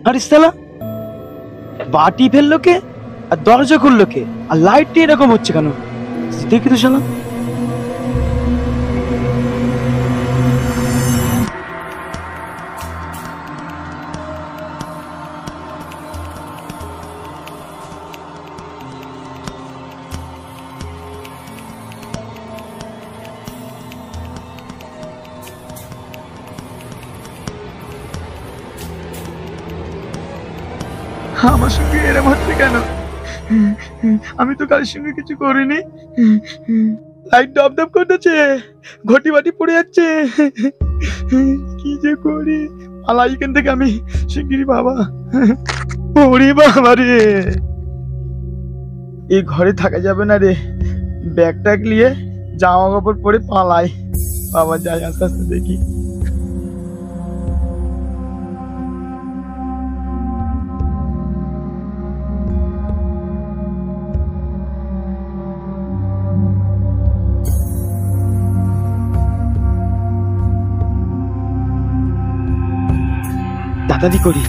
আরে শালা, বাটি ফেললো কে আর দরজা খুললো কে আর লাইটটা এরকম হচ্ছে কেন? দেখি তো শালা। আমার সঙ্গে এরকম হচ্ছে কেন? আমি তো কারোর সঙ্গে কিছু করিনি। লাইট দপ দপ করতেছে, ঘটি বাটি পড়ে যাচ্ছে। কি যে করি, পালাই এখান থেকে আমি শিগগিরই। বাবা, ওরে বাবা রে, এই ঘরে থাকা যাবে না রে। ব্যাগ ট্যাগ নিয়ে জামা কাপড় পরে পালাই। বাবা যাই, আস্তে আস্তে দেখি। তাড়াতাড়ি করি।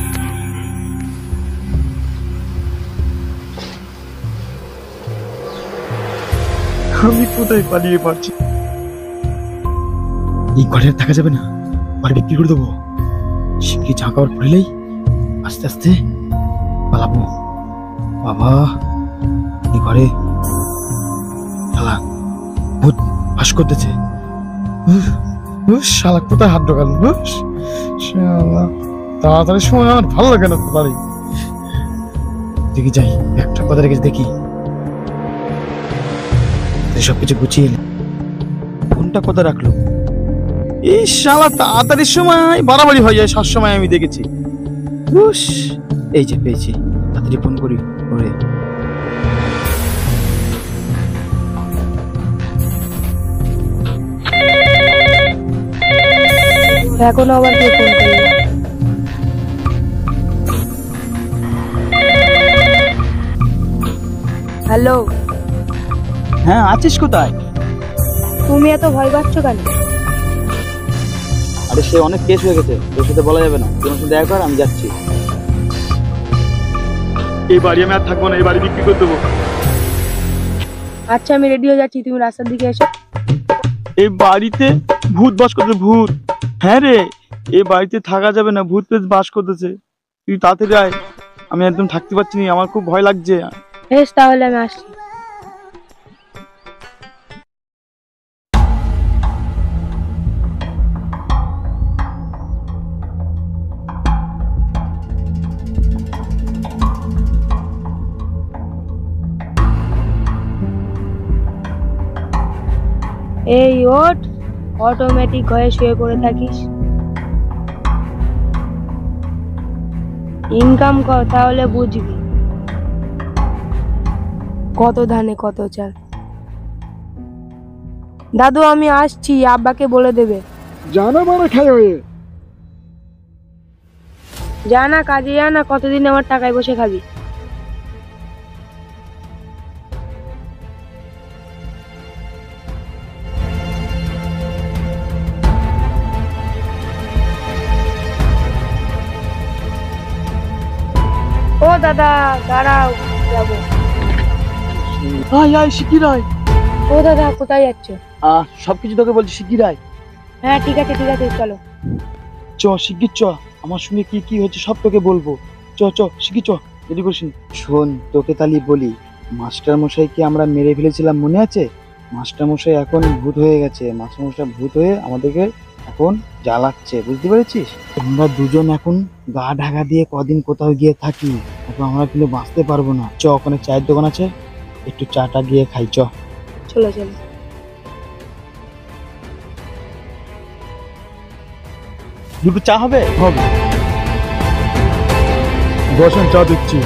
আমি কোথায় পালিয়ে পারছি? এই ঘরে থাকা যাবে না, ঘরে বিক্রি করে দেবো। শিগগিরি জামা কাপড় পরলেই আস্তে আস্তে পালাবো। বাবা, এই ঘরে শালা ভূত বাস করতেছে। শালা কোথায় হাত ঢোকাল? শালা তাড়াতাড়ি সময় আমার ভালো লাগে না। তাড়াতাড়ি দেখি যাই, একটা কথা রেখেছি দেখি। সবকিছু গুছিয়ে ফোনটা কোথায় রাখলো? এই শালা তাড়াতাড়ি সময় বাড়াবাড়ি হয়ে যায় সবসময়, আমি দেখেছি। এই যে পেয়েছি, তাড়াতাড়ি ফোন করি। ওরে এখন আবার কে ফোন করলো? হ্যালো, হ্যাঁ আছিস কোথায়? তুমি এত ভয় পাচ্ছ কেন? আরে সে অনেক কেস হয়ে গেছে, তোর সাথে বলা যাবে না। তোমার সাথে দেখা কর, আমি যাচ্ছি। এই বাড়ি আমি আর থাকবো না, এই বাড়ি বিক্রি করে দেবো। আচ্ছা আমি রেডি হয়ে যাচ্ছি, তুমি রাস্তার দিকে এসো। এই বাড়িতে ভূত বাস করতেছে, ভূত। হ্যাঁ রে, এই বাড়িতে থাকা যাবে না, ভূত পেট বাস করতেছে। তুই তাড়াতাড়ি আয়, আমি একদম থাকতে পারছি না, আমার খুব ভয় লাগছে। বেশ, তাহলে আমি আসছি। এই ওঠ, অটোমেটিক হয়ে শুয়ে পড়ে থাকিস। ইনকাম কর, তাহলে বুঝবি কত ধানে কত চাল। দাদু আমি আসছি, আব্বাকে বলে দেবে। জানা মানে খাই হয়ে জানা কাজে জানা, কতদিন আমার টাকায় বসে খাবি। ও দাদা দাঁড়াও, যাবো। আয় আয়, শিগগির আয়। ও দাদা কোথায় যাচ্ছ? সবকিছু তোকে বলছি, শিগগির আয়। হ্যাঁ ঠিক আছে চলো। চ শিগগির চ, আমার সঙ্গে কি কি হচ্ছে সব তোকে বলবো। চ চ শিগগির চ, দেরি করিস না। শোন, তোকে তালি বলি, মাস্টার মশাইকে আমরা মেরে ফেলেছিলাম, মনে আছে? মাস্টার মশাই এখন ভূত হয়ে গেছে। মাস্টার মশাই ভূত হয়ে আমাদেরকে এখন জ্বালাচ্ছে, বুঝতে পেরেছিস? আমরা দুজন এখন গা ঢাকা দিয়ে কদিন কোথাও গিয়ে থাকি, এখন আমরা কিন্তু বাঁচতে পারবো না। চ, ওখানে চায়ের দোকান আছে, একটু চাটা গিয়ে খাই। চ চলো চলো। দুটো চা হবে? হবে। বসেন, চা দিচ্ছি।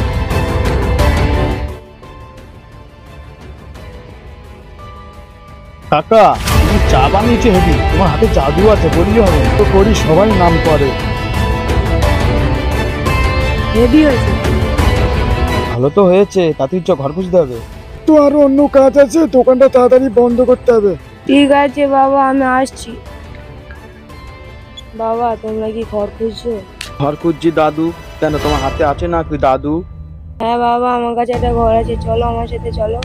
কাকা, তুমি চা বানিয়েছো হেবি, তোমার হাতে জাদু আছে, বললে হবে। তো করি, সবাই নাম করে। হেভি হয়েছে। ভালো তো হয়েছে, তাতেই চ, ঘর খুঁজতে হবে। তো আরো অন্য কাজ আছে, দোকানটা তাড়াতাড়ি বন্ধ করতে হবে। ঠিক আছে বাবা, আমি আসছি। বাবা তোমরা কি ঘর খুঁজছো? ঘর খুঁজছি দাদু, কেন তোমার হাতে আছে না কি দাদু? হ্যাঁ বাবা, আমার কাছে একটা ঘর আছে, চলো আমার সাথে চলো।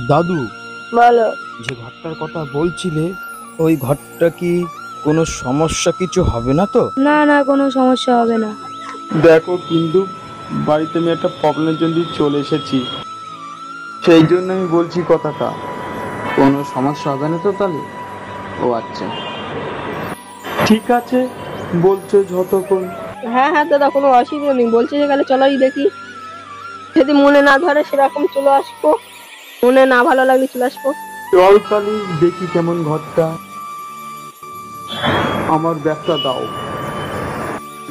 দাদু, বলো। যে ঘরটার কথা বলছিলে ওই ঘরটা কি কোনো সমস্যা কিছু হবে না তো? না না, কোনো সমস্যা হবে না। দেখো কিন্তু বাড়িতে আমি একটা প্রবলেমের জন্য চলে এসেছি, সেই জন্য আমি বলছি কথাটা। কোনো সমস্যা হবে না তো তাহলে? ও আচ্ছা, ঠিক আছে বলছো যতক্ষণ। হ্যাঁ হ্যাঁ দাদা, কোনো অসুবিধা নেই, বলছি যে গেলে চলোই দেখি। যদি মনে না ধরে সেরকম চলে আসবো, মনে না ভালো লাগলে চলে আসবো। চল তাহলে দেখি কেমন ঘরটা। আমার ব্যাগটা দাও।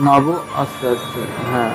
নব আস্তে আস্তে, হ্যাঁ